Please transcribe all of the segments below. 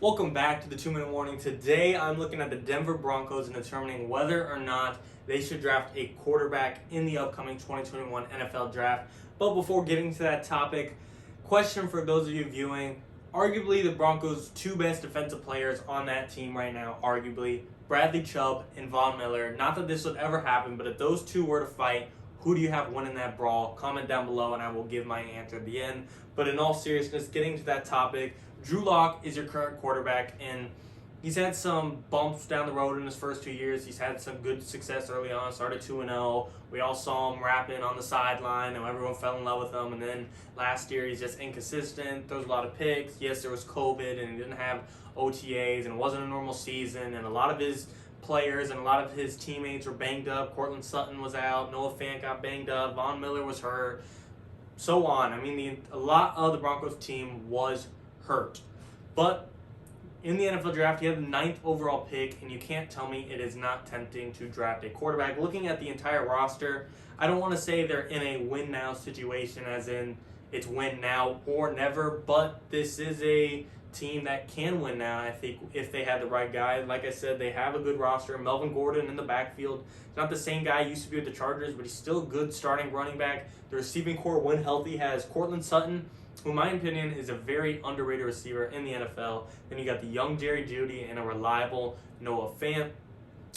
Welcome back to the 2-Minute Warning. Today I'm looking at the Denver Broncos and determining whether or not they should draft a quarterback in the upcoming 2021 NFL Draft. But before getting to that topic, question for those of you viewing. Arguably the Broncos' two best defensive players on that team right now, arguably, Bradley Chubb and Von Miller. Not that this would ever happen, but if those two were to fight, who do you have winning that brawl? Comment down below and I will give my answer at the end. But in all seriousness, getting to that topic, Drew Lock is your current quarterback, and he's had some bumps down the road in his first 2 years. He's had some good success early on, started 2-0. We all saw him rapping on the sideline, and everyone fell in love with him. And then last year, he's just inconsistent, throws a lot of picks. Yes, there was COVID, and he didn't have OTAs, and it wasn't a normal season, and a lot of his players and a lot of his teammates were banged up. Courtland Sutton was out. Noah Fant got banged up. Von Miller was hurt. So on. I mean, a lot of the Broncos team was hurt. But in the NFL draft, he had the 9th overall pick, and you can't tell me it is not tempting to draft a quarterback. Looking at the entire roster, I don't want to say they're in a win-now situation, as in it's win now or never, but this is a team that can win now, I think, if they had the right guy. Like I said, they have a good roster. Melvin Gordon in the backfield. He's not the same guy he used to be with the Chargers, but he's still a good starting running back. The receiving core, when healthy, has Courtland Sutton, who in my opinion is a very underrated receiver in the NFL. Then you got the young Jerry Jeudy and a reliable Noah Fant.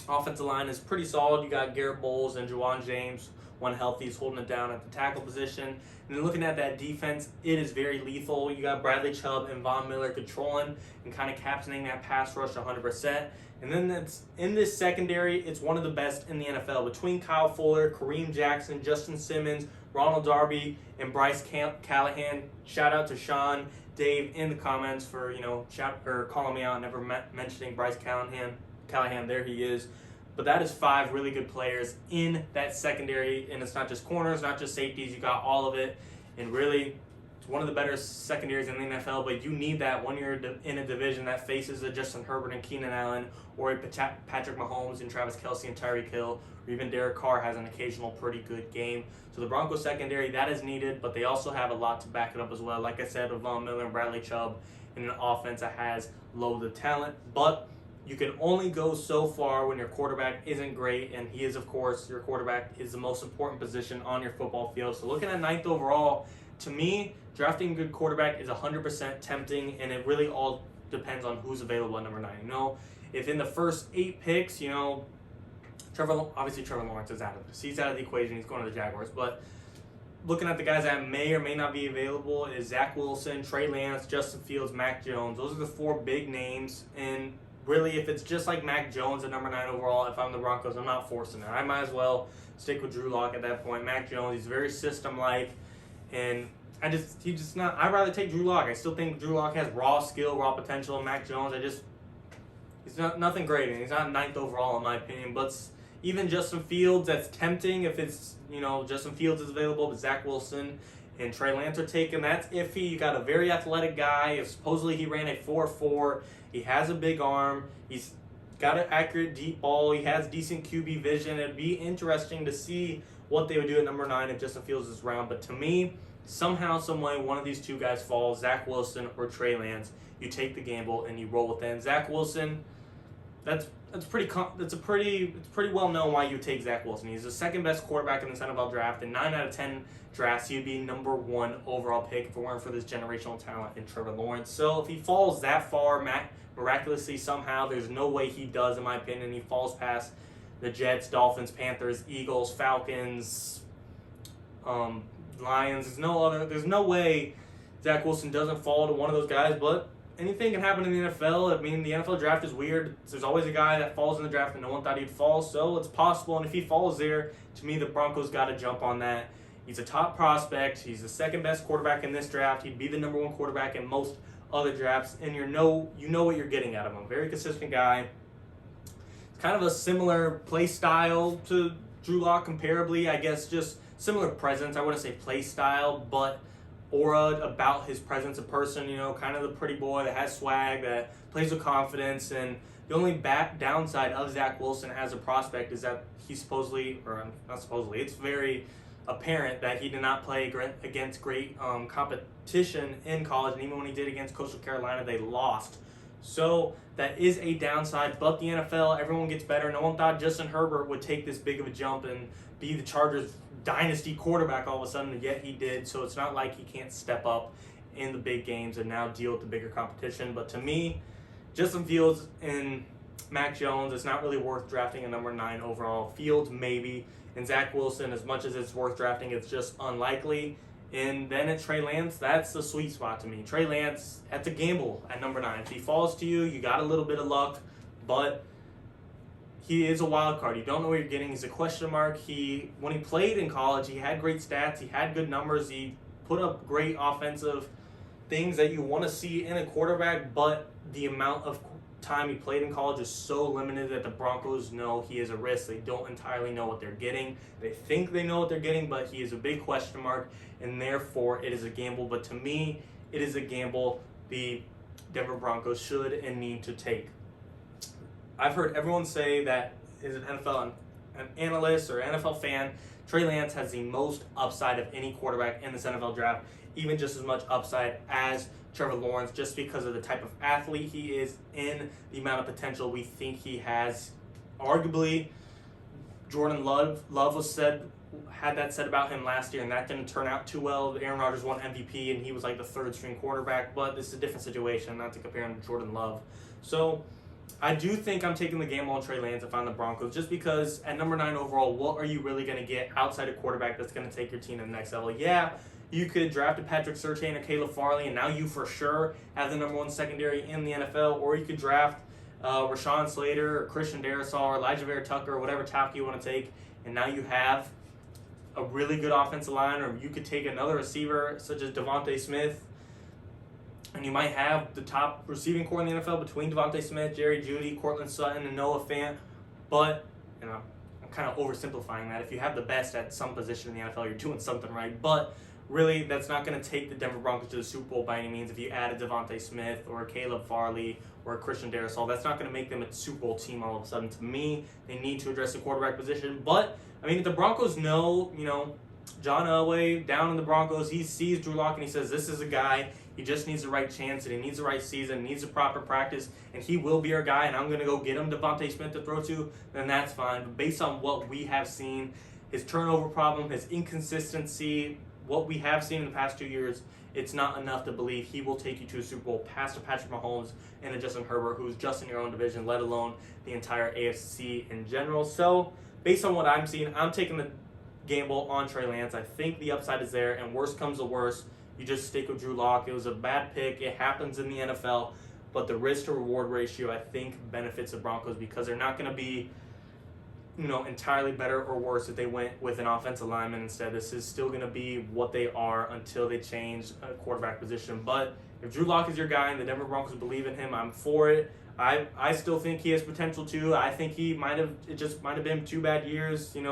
Offensive line is pretty solid. You got Garrett Bowles and Juwan James. When healthy, is holding it down at the tackle position. And then looking at that defense, it is very lethal. You got Bradley Chubb and Von Miller controlling and kind of captaining that pass rush 100%. And then that's in this secondary, it's one of the best in the NFL. Between Kyle Fuller, Kareem Jackson, Justin Simmons, Ronald Darby, and Bryce Callahan. Shout out to Sean, Dave in the comments for calling me out, never mentioning Bryce Callahan. There he is. But that is 5 really good players in that secondary, and it's not just corners, not just safeties. You got all of it, and really, it's one of the better secondaries in the NFL. But you need that when you're in a division that faces a Justin Herbert and Keenan Allen, or a Patrick Mahomes and Travis Kelce and Tyreek Hill, or even Derek Carr has an occasional pretty good game. So the Broncos secondary, that is needed, but they also have a lot to back it up as well. Like I said, with Von Miller and Bradley Chubb, in an offense that has loads of talent, but you can only go so far when your quarterback isn't great, and he is, of course, your quarterback is the most important position on your football field. So looking at 9th overall, to me, drafting a good quarterback is 100% tempting, and it really all depends on who's available at number 9. If in the first 8 picks, Trevor Lawrence is out of this. He's out of the equation. He's going to the Jaguars. But looking at the guys that may or may not be available is Zach Wilson, Trey Lance, Justin Fields, Mac Jones. Those are the 4 big names, and really, if it's just like Mac Jones at number 9 overall, if I'm the Broncos, I'm not forcing it. I might as well stick with Drew Lock at that point. Mac Jones, he's very system-like, and I'd rather take Drew Lock. I still think Drew Lock has raw skill, raw potential. Mac Jones, he's nothing great, and he's not 9th overall in my opinion. But even Justin Fields, that's tempting if it's, Justin Fields is available, but Zach Wilson and Trey Lance are taken. That's iffy. You got a very athletic guy. Supposedly he ran a 4.4. He has a big arm. He's got an accurate deep ball. He has decent QB vision. It'd be interesting to see what they would do at number 9 if Justin Fields is around. But to me, somehow, some way, one of these 2 guys falls, Zach Wilson or Trey Lance. You take the gamble and you roll with them. Zach Wilson, it's pretty well known why you take Zach Wilson. He's the 2nd best quarterback in the NFL draft. In 9 out of 10 drafts, he'd be number 1 overall pick if it weren't for this generational talent in Trevor Lawrence. So if he falls that far, miraculously somehow, there's no way he does, in my opinion. He falls past the Jets, Dolphins, Panthers, Eagles, Falcons, Lions. There's no way Zach Wilson doesn't fall to one of those guys, but anything can happen in the NFL. I mean, the NFL draft is weird. There's always a guy that falls in the draft and no one thought he'd fall, so it's possible. And if he falls there, to me, the Broncos got to jump on that. He's a top prospect. He's the 2nd best quarterback in this draft. He'd be the number 1 quarterback in most other drafts, and you know what you're getting out of him. A very consistent guy. It's kind of a similar play style to Drew Lock, comparably. I guess just similar presence. I wouldn't say play style, but aura about his presence in person, kind of the pretty boy that has swag, that plays with confidence. And the only downside of Zach Wilson as a prospect is that he's it's very apparent that he did not play against great competition in college, and even when he did against Coastal Carolina, they lost So that is a downside, but the NFL, everyone gets better. No one thought Justin Herbert would take this big of a jump and be the Chargers' dynasty quarterback all of a sudden, yet he did. So it's not like he can't step up in the big games and now deal with the bigger competition. But to me, Justin Fields and Mac Jones, it's not really worth drafting a number 9 overall. Fields, maybe. And Zach Wilson, as much as it's worth drafting, it's just unlikely. And then at Trey Lance, that's the sweet spot to me. Trey Lance, that's a gamble at number 9. If he falls to you, you got a little bit of luck, but he is a wild card. You don't know what you're getting. He's a question mark. When he played in college, he had great stats. He had good numbers. He put up great offensive things that you want to see in a quarterback, but the amount of time he played in college is so limited that the Broncos know he is a risk. They don't entirely know what they're getting. They think they know what they're getting, but he is a big question mark, and therefore it is a gamble. But to me, it is a gamble the Denver Broncos should and need to take. I've heard everyone say that as an NFL an analyst or NFL fan, Trey Lance has the most upside of any quarterback in this NFL draft, even just as much upside as Trevor Lawrence, just because of the type of athlete he is and the amount of potential we think he has. Arguably, Jordan Love had that said about him last year, and that didn't turn out too well. Aaron Rodgers won MVP, and he was like the third string quarterback, but this is a different situation, not to compare him to Jordan Love. So I do think I'm taking the gamble on Trey Lance if I'm the Broncos, just because at number 9 overall, what are you really going to get outside a quarterback that's going to take your team to the next level? Yeah, you could draft a Patrick Surtain or Caleb Farley, and now you for sure have the number 1 secondary in the NFL, or you could draft Rashawn Slater or Christian Darrisaw or Elijah Vera Tucker or whatever tackle you want to take, and now you have a really good offensive line, or you could take another receiver such as Devontae Smith, and you might have the top receiving core in the NFL between Devontae Smith, Jerry Jeudy, Cortland Sutton, and Noah Fant. But, I'm kind of oversimplifying that. If you have the best at some position in the NFL, you're doing something right. But really, that's not going to take the Denver Broncos to the Super Bowl by any means. If you add a Devontae Smith or a Caleb Farley or a Christian Darrisaw, that's not going to make them a Super Bowl team all of a sudden. To me, they need to address the quarterback position. But, if the Broncos know, John Elway down in the Broncos, he sees Drew Lock and he says, this is a guy, he just needs the right chance and he needs the right season, needs the proper practice, and he will be our guy, and I'm going to go get him Devontae Smith to throw to, then that's fine. But based on what we have seen, his turnover problem, his inconsistency, what we have seen in the past 2 years, it's not enough to believe he will take you to a Super Bowl past a Patrick Mahomes and a Justin Herbert, who's just in your own division, let alone the entire AFC in general. So, based on what I'm seeing, I'm taking the gamble on Trey Lance. I think the upside is there, and worst comes to worst, you just stick with Drew Lock. It was a bad pick. It happens in the NFL, but the risk to reward ratio, I think, benefits the Broncos because they're not going to be, entirely better or worse if they went with an offensive lineman instead. This is still going to be what they are until they change a quarterback position. But if Drew Lock is your guy and the Denver Broncos believe in him, I'm for it. I still think he has potential too. I think it just might have been 2 bad years, He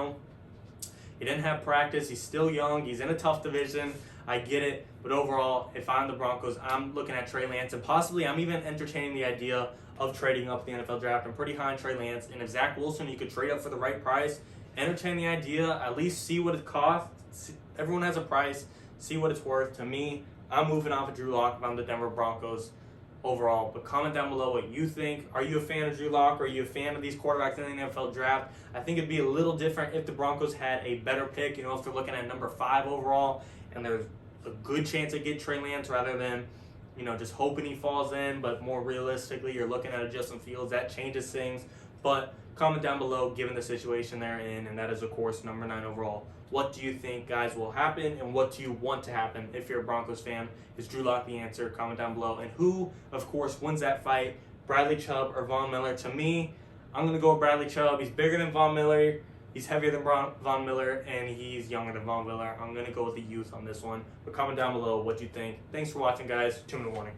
didn't have practice. He's still young. He's in a tough division. I get it. But overall, if I'm the Broncos, I'm looking at Trey Lance. And possibly I'm even entertaining the idea of trading up the NFL draft. I'm pretty high on Trey Lance. And if Zach Wilson, you could trade up for the right price, entertain the idea, at least see what it costs. Everyone has a price. See what it's worth. To me, I'm moving off of Drew Lock if I'm the Denver Broncos overall. But comment down below what you think. Are you a fan of Drew Lock? Are you a fan of these quarterbacks in the NFL draft? I think it'd be a little different if the Broncos had a better pick. If they're looking at number 5 overall and there's a good chance to get Trey Lance rather than, just hoping he falls in. But more realistically, you're looking at a Justin Fields. That changes things. But comment down below, given the situation they're in, and that is, of course, number 9 overall. What do you think, guys, will happen, and what do you want to happen if you're a Broncos fan? Is Drew Lock the answer? Comment down below. And who, of course, wins that fight, Bradley Chubb or Von Miller? To me, I'm going to go with Bradley Chubb. He's bigger than Von Miller. He's heavier than Von Miller, and he's younger than Von Miller. I'm going to go with the youth on this one. But comment down below what you think. Thanks for watching, guys. 2-minute warning.